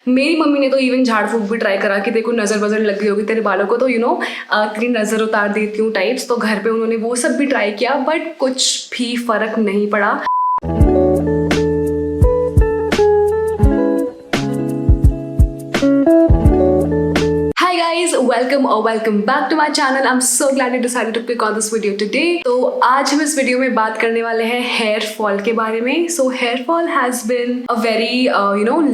मेरी मम्मी ने तो इवन झाड़ फूक भी ट्राई करा कि देखो नजर वजर लग गई होगी तेरे बालों को, तो तेरी नजर उतार देती हूँ टाइप्स। तो घर पे उन्होंने वो सब भी ट्राई किया बट कुछ भी फर्क नहीं पड़ा। Welcome back to my channel. I am so glad you decided to click on this video today. तो आज हम इस वीडियो में बात करने वाले हैं हेयर फॉल के बारे में। So here fall has been a very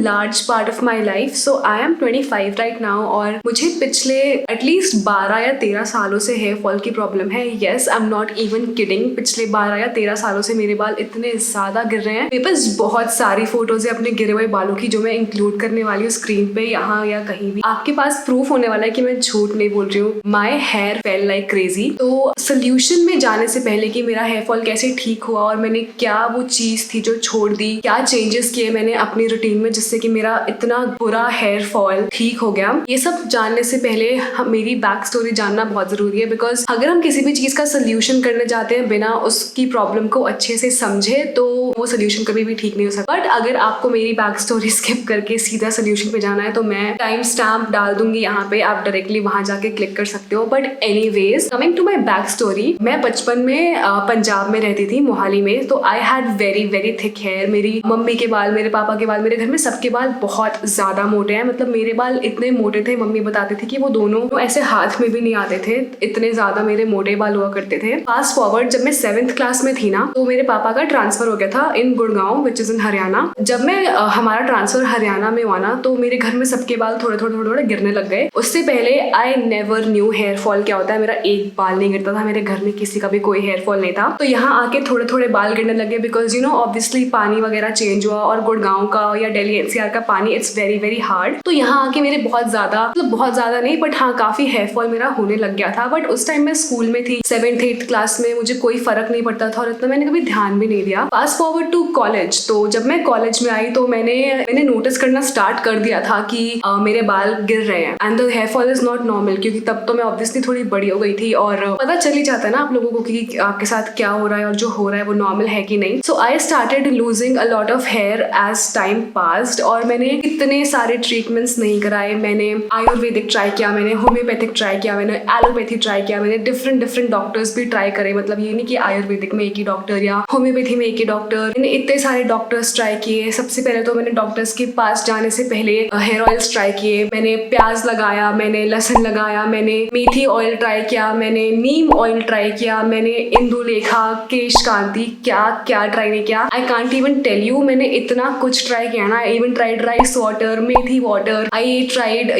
large part of my life. So I M 25 right now और मुझे पिछले एटलीस्ट 12 या 13 सालों से हेयर फॉल की प्रॉब्लम है। Yes, I am not even kidding. पिछले 12 या 13 सालों से मेरे बाल इतने ज्यादा गिर रहे हैं। मेरे पास बहुत सारी फोटोज है अपने गिरे हुए बालों की जो मैं इंक्लूड करने वाली हूँ स्क्रीन पे, यहाँ या कहीं भी। आपके पास प्रूफ होने वाला है कि मैं झूठ नहीं बोल रही हूँ। My hair fell like crazy. तो सोल्यूशन में जाने से पहले कि मेरा हेयर फॉल कैसे ठीक हुआ और मैंने क्या वो चीज थी जो छोड़ दी, क्या चेंजेस किए मैंने अपनी रूटीन में जिससे कि मेरा इतना बुरा हेयर फॉल ठीक हो गया, ये सब जानने से पहले मेरी बैक स्टोरी जानना बहुत जरूरी है। बिकॉज अगर हम किसी भी चीज का सोल्यूशन करने जाते हैं बिना उसकी प्रॉब्लम को अच्छे से समझे तो वो सोल्यूशन कभी भी ठीक नहीं हो सकता। बट अगर आपको मेरी बैक स्टोरी स्किप करके सीधा सोल्यूशन पे जाना है तो मैं टाइम स्टैम्प डाल दूंगी यहाँ पे, आप डायरेक्टली वहां जाके क्लिक कर सकते हो। But anyways, coming to my back story, मैं बचपन में पंजाब में रहती थी, मोहाली में। तो I had very very thick hair. मेरी मम्मी के बाल, मेरे पापा के बाल, मेरे घर में सबके बाल बहुत ज्यादा मोटे हैं। मतलब मेरे बाल इतने मोटे थे, मम्मी बताती थी कि वो दोनों ऐसे हाथ में भी नहीं आते थे, इतने ज्यादा मेरे मोटे बाल हुआ करते थे। फास्ट फॉरवर्ड, जब मैं 7th क्लास में थी ना, तो मेरे पापा का ट्रांसफर हो गया था in Gurgaon which is in Haryana. जब मैं हमारा ट्रांसफर हरियाणा में हुआ ना, तो मेरे घर में सबके बाल थोड़े थोड़े गिरने लग गए। उससे पहले I never knew hair fall क्या होता है। मेरा एक बाल नहीं गिरता था, मेरे घर में किसी का भी कोई हेयर फॉल नहीं था। तो यहाँ आके थोड़े थोड़े बाल गिरने लगे बिकॉज ऑब्वियसली पानी वगैरह चेंज हुआ और गुड़गांव का या दिल्ली एनसीआर का पानी इट्स वेरी वेरी हार्ड। तो यहाँ आके मेरे बहुत ज्यादा नहीं बट हाँ काफी हेयर फॉल मेरा होने लग गया था। बट उस टाइम मैं स्कूल में थी, 7th 8th क्लास में, मुझे कोई फर्क नहीं पड़ता था और इतना मैंने कभी ध्यान भी नहीं दिया। फास्ट फॉरवर्ड टू कॉलेज, तो जब मैं कॉलेज में आई तो मैंने नोटिस करना स्टार्ट कर दिया था कि मेरे बाल गिर रहे हैं and the hair fall is not normal, क्योंकि तब तो मैं ऑब्वियसली थोड़ी बड़ी हो गई थी और पता चल ही जाता है ना आप लोगों को कि आपके साथ क्या हो रहा है और जो हो रहा है वो नॉर्मल है कि नहीं। So I started losing a lot of hair as time passed और मैंने इतने सारे ट्रीटमेंट्स नहीं कराए। मैंने आयुर्वेदिक ट्राई किया, मैंने होम्योपैथिक ट्राई किया, मैंने एलोपैथी ट्राई किया, मैंने डिफरेंट डॉक्टर्स भी ट्राई करे। मतलब ये नहीं कि आयुर्वेदिक में एक ही डॉक्टर या होम्योपैथी में एक ही डॉक्टर, मैंने इतने सारे डॉक्टर्स ट्राई किए। सबसे पहले तो मैंने डॉक्टर्स के पास जाने से पहले हेयर ऑयल्स ट्राई किए। मैंने प्याज लगाया, मैंने लहसुन लगाया, मैंने मेथी ऑयल ट्राई किया, मैंने नीम ऑयल ट्राई किया, मैंने इंदुलेखा, केश कांति, क्या क्या ट्राई नहीं किया। I can't even tell you, मैंने इतना कुछ ट्राई किया ना। I even tried rice water, methi water, I tried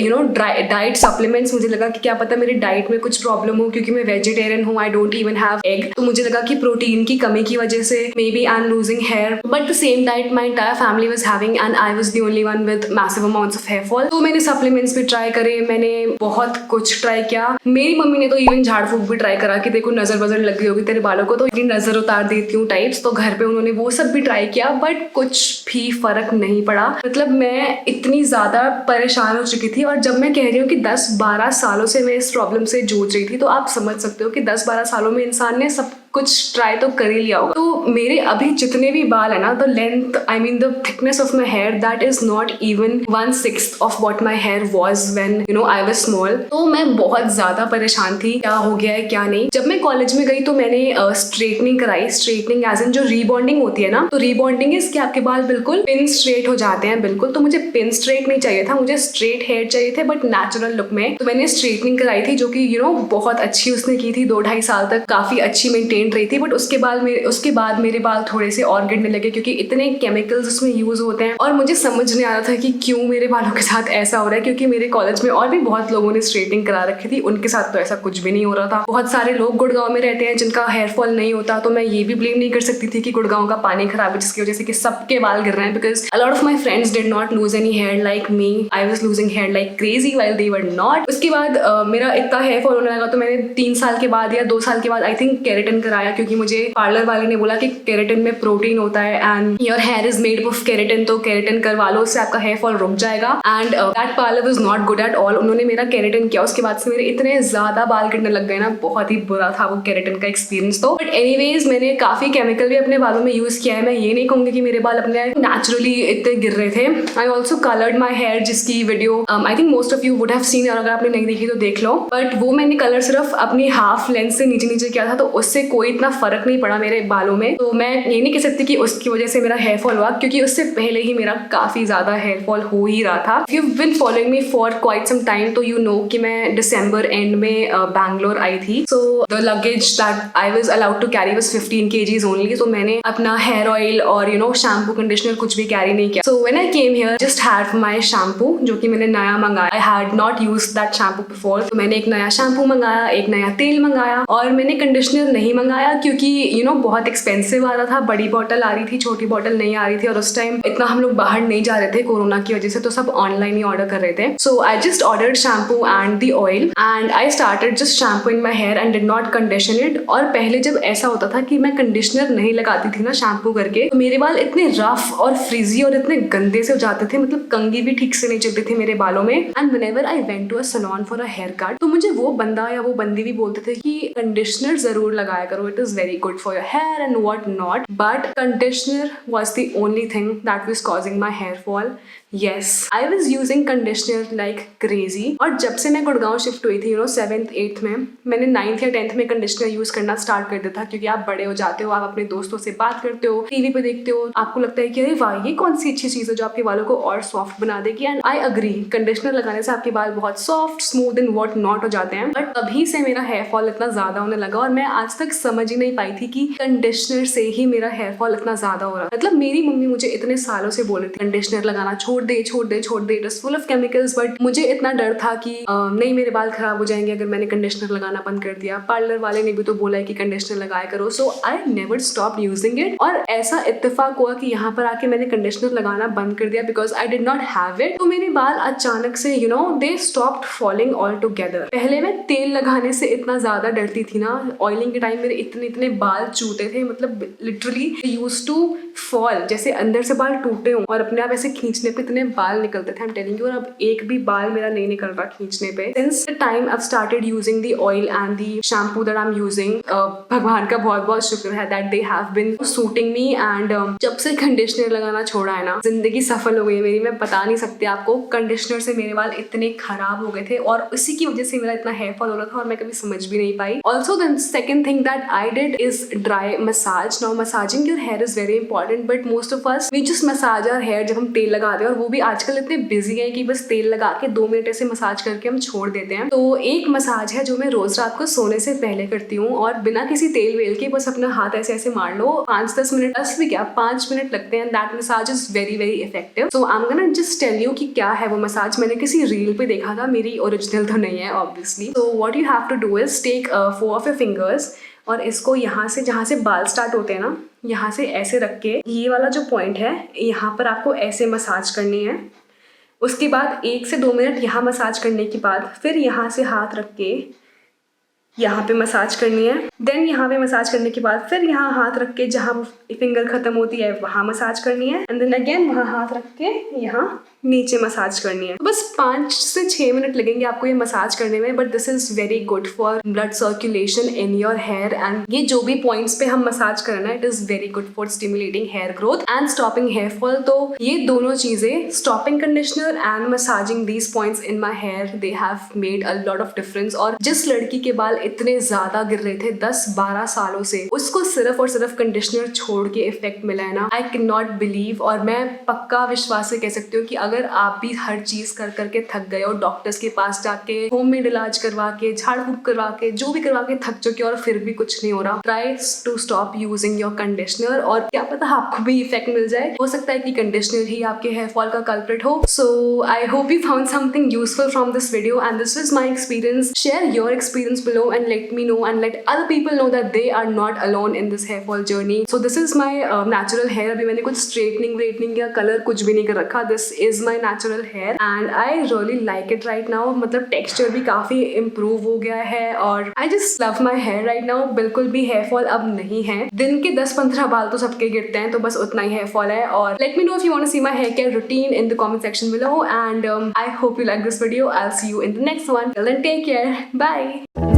diet supplements. मुझे लगा कि क्या पता मेरी डाइट में कुछ प्रॉब्लम हो क्योंकि मैं वेजिटेरियन हूँ, I don't even have egg. तो मुझे लगा कि प्रोटीन की कमी की वजह से maybe I am losing hair, but the same diet my entire family was having and I was the only one with massive amounts of hair fall. तो मैंने सप्लीमेंट्स भी ट्राई करे, मैंने बहुत कुछ ट्राई किया। मेरी मम्मी ने तो इवन झाड़ फूक भी ट्राई करा कि देखो नजर वजर लग गई होगी तेरे बालों को, तो इतनी नजर उतार देती हूँ टाइप्स। तो घर पे उन्होंने वो सब भी ट्राई किया बट कुछ भी फर्क नहीं पड़ा। मतलब मैं इतनी ज्यादा परेशान हो चुकी थी और जब मैं कह रही हूँ कि 10-12 सालों से मैं इस प्रॉब्लम से जूझ रही थी तो आप समझ सकते हो कि 10-12 सालों में इंसान ने सब कुछ ट्राई तो कर ही लिया होगा। तो मेरे अभी जितने भी बाल है ना, the length, I mean the thickness of my hair, that is not even 1/6 of what my hair was when I was small. तो मैं बहुत ज्यादा परेशान थी, क्या हो गया है क्या नहीं। जब मैं कॉलेज में गई तो मैंने स्ट्रेटनिंग कराई। स्ट्रेटनिंग एज इन जो रीबॉन्डिंग होती है ना, तो रीबॉन्डिंग इज कि आपके बाल बिल्कुल पिन स्ट्रेट हो जाते हैं बिल्कुल। तो मुझे पिन स्ट्रेट नहीं चाहिए था, मुझे स्ट्रेट हेयर चाहिए थे बट नेचुरल लुक में। तो मैंने स्ट्रेटनिंग कराई थी जो कि बहुत अच्छी उसने की थी, 2-2.5 साल तक काफी अच्छी मेंटेन रही थी। बट उसके बाद मेरे बाल थोड़े से और गिरने लगे क्योंकि इतने केमिकल्स उसमें यूज होते हैं और मुझे समझ नहीं आ रहा था कि क्यों मेरे बालों के साथ ऐसा हो रहा है। क्योंकि मेरे कॉलेज में और भी बहुत लोगों ने स्ट्रेटनिंग करा रखी थी, उनके साथ तो ऐसा कुछ भी नहीं हो रहा था। बहुत सारे लोग गुड़गांव में रहते हैं जिनका हेयर फॉल नहीं होता, तो मैं ये भी ब्लेम नहीं कर सकती थी कि गुड़गांव का पानी खराब है जिसकी वजह से कि सबके बाल गिर रहे हैं। Because a lot of my friends did not lose any hair like me, I was losing hair like crazy while they were not. उसके बाद मेरा इतना हेयर फॉल होने लगा तो मैंने 3 साल के बाद या 2 साल के बाद आई थिंक केराटिन कंडीशनर आया क्योंकि मुझे पार्लर वाले ने बोला कि केराटिन में प्रोटीन होता है and your hair is made of keratin, तो केराटिन करवा लो, उससे आपका हेयर फॉल रुक जाएगा। And that parlour was not good at all. उन्होंने मेरा केराटिन किया, उसके बाद से मेरे इतने ज्यादा बाल गिरने लग गए ना, बहुत ही बुरा था वो केराटिन का एक्सपीरियंस। तो बट एनीवेज मैंने काफी केमिकल भी अपने बालों में यूज किया है। मैं ये नहीं कहूंगी कि मेरे बाल अपने नेचुरली इतने गिर रहे थे। I also coloured my hair, जिसकी video I think most of you would have seen, और अगर आपने नहीं देखी तो देख लो। बट वो मैंने कलर सिर्फ अपनी हाफ लेंथ से नीचे नीचे किया था, तो उससे कोई इतना फर्क नहीं पड़ा मेरे बालों में। तो मैं ये नहीं कह सकती कि उसकी वजह से मेरा हेयर फॉल हुआ, क्योंकि उससे पहले ही मेरा काफी ज्यादा हेयर फॉल हो ही रहा था। If you have been following me for quite some time, तो यू नो कि मैं दिसंबर एंड में बैंगलोर आई थी। So the luggage that I was allowed to carry was 15 kgs only. तो मैंने अपना हेयर ऑयल और शैम्पू कंडीशनर कुछ भी कैरी नहीं किया। So when I came here just had my shampoo, जो कि मैंने नया मंगाया। I had not used that shampoo before. तो मैंने एक नया शैम्पू मंगाया, एक नया तेल मंगाया, और मैंने कंडीशनर नहीं मंगाया क्योंकि बहुत एक्सपेंसिव आ रहा था। बड़ी बॉटल आ रही थी, छोटी बॉटल नहीं आ रही थी, और उस टाइम इतना हम लोग बाहर नहीं जा रहे थे कोरोना की वजह से, तो सब ऑनलाइन ही ऑर्डर कर रहे थे। So I just ordered shampoo and the oil and I started just shampooing my hair and did not condition it. और पहले जब ऐसा होता था कि मैं कंडीशनर नहीं लगाती थी ना शैम्पू करके, तो मेरे बाल इतने रफ और फ्रीजी और इतने गंदे से हो जाते थे, मतलब कंघी भी ठीक से नहीं चलती थी मेरे बालों में। And whenever I went to a salon for a hair cut, तो मुझे वो बंदा या वो बंदी भी बोलते थे कि कंडीशनर जरूर लगाया करो, it is very good for your hair and what not. But conditioner was the only thing that was causing my hair fall. Yes, I was using conditioner like crazy. और जब से मैं गुड़गांव शिफ्ट हुई थी 7th 8th में, मैंने 9th या 10th में कंडीशनर यूज करना स्टार्ट कर दिया था, क्योंकि आप बड़े हो जाते हो, आप अपने दोस्तों से बात करते हो, टीवी पे देखते हो, आपको लगता है कि अरे वाह, ये कौन सी अच्छी चीज है जो आपके बालों को और सॉफ्ट बना देगी। एंड आई अग्री, कंडीशनर लगाने से आपके बाल बहुत soft, smooth and what not हो जाते हैं। बट तभी से मेरा हेयर फॉल इतना ज्यादा होने लगा, और मैं आज तक समझ ही नहीं पाई थी कि कंडीशनर से ही मेरा हेयर फॉल इतना ज्यादा हो रहा। मतलब मेरी मम्मी मुझे इतने सालों से बोल रही थी कंडीशनर लगाना छोड़ दे छोड़ दे छोड़ दे, it is full of chemicals. But मुझे इतना डर था कि नहीं, मेरे बाल खराब हो जाएंगे अगर मैंने कंडीशनर लगाना बंद कर दिया। पार्लर वाले ने भी तो बोला है कि कंडीशनर लगाया करो, so I never stop using it. और ऐसा इत्तेफाक हुआ कि यहाँ पर आके मैंने कंडीशनर लगाना बंद कर दिया because I did not have it. तो मेरे बाल अचानक से they stopped falling all together. पहले मैं तेल लगाने से इतना ज्यादा डरती थी ना, ऑयलिंग के टाइम मेरे इतने इतने बाल चूते थे, मतलब लिटरली यूज्ड टू फॉल, जैसे अंदर से बाल टूटे हों और अपने आप ऐसे खींचने पे इतने बाल निकलते थे। आई एम टेलिंग यू, और अब एक भी बाल मेरा नहीं निकल रहा खींचने पे। Since the time I started using the oil and the shampoo that I am using, भगवान का बहुत बहुत शुक्र है that they have been suiting me. And जब से कंडीशनर लगाना छोड़ा है ना, जिंदगी सफल हो गई है मेरी। मैं बता नहीं सकती आपको, कंडीशनर से मेरे बाल इतने खराब हो गए थे और उसी की वजह से मेरा इतना हेयर फॉल हो रहा था, और मैं कभी समझ भी नहीं पाई। Also the second thing that I did is dry massage. Now massaging your hair is very important, but most of us we just massage our hair जब हम तेल लगाते हैं, और वो भी आजकल इतने बिजी है कि बस तेल लगा के 2 मिनट ऐसे मसाज करके हम छोड़ देते हैं। तो एक मसाज है जो मैं रोज रात को सोने से पहले करती हूँ, और बिना किसी तेल वेल के बस अपना हाथ ऐसे ऐसे मार लो, 5-10 मिनट, 10 भी क्या 5 मिनट लगते हैं। That massage is very very effective. So I am gonna just tell you कि क्या है वो मसाज। मैंने किसी रील पे देखा था, मेरी ओरिजिनल तो नहीं है obviously. So what you have to do is take 4 of your fingers, और इसको यहाँ से, जहाँ से बाल स्टार्ट होते हैं ना, यहाँ से ऐसे रख के ये वाला जो पॉइंट है यहाँ पर आपको ऐसे मसाज करनी है। उसके बाद 1 से 2 मिनट यहाँ मसाज करने के बाद फिर यहाँ से हाथ रख के यहाँ पे मसाज करनी है। देन यहाँ पे मसाज करने के बाद फिर यहाँ हाथ रख के जहाँ फिंगर खत्म होती है वहाँ मसाज करनी है। एंड देन अगेन वहाँ हाथ रख के यहाँ नीचे मसाज करनी है। बस 5 से 6 मिनट लगेंगे आपको ये मसाज करने में, but this is very good for blood circulation in your hair. And ये जो भी पॉइंट्स पे हम मसाज करना है, it is very good for stimulating hair growth and stopping hair fall. तो ये दोनों चीजें, stopping conditioner and massaging these points in my hair, they have made a lot of difference. और जिस लड़की के बाल इतने ज्यादा गिर रहे थे 10-12 सालों से, उसको सिर्फ और सिर्फ कंडीशनर छोड़ के इफेक्ट मिला है ना, आई कैन नॉट बिलीव। और मैं पक्का विश्वास से कह सकती हूँ कि अगर आप भी हर चीज कर करके थक गए हो, डॉक्टर्स के पास जाके, होममेड इलाज करवा के, झाड़ फूक करवा के, जो भी करवा के थक चुके हो और फिर भी कुछ नहीं हो रहा, try to stop using your conditioner. और क्या पता आपको भी इफेक्ट मिल जाए, हो सकता है कि कंडीशनर ही आपके हेयर फॉल का कल्प्रिट हो। So I hope you found something useful from this video and this is my experience. Share your experience below and let me know and let other people know that they are not alone in this hair fall journey. So this is my natural hair. अभी मैंने कुछ straightening या colour कुछ भी नहीं कर रखा. This is my natural hair and I really like it right now. मतलब टेक्सचर भी काफी इम्प्रूव हो गया है और I just love my hair right now. बिल्कुल भी हेयर फॉल अब नहीं है. दिन के 10-15 बाल तो सबके गिरते हैं, तो बस उतना ही हेयर फॉल है. और let me know if you want to see my hair care routine in the comment section below and I hope you like this video. I'll see you in the next one. Till then, take care. Bye.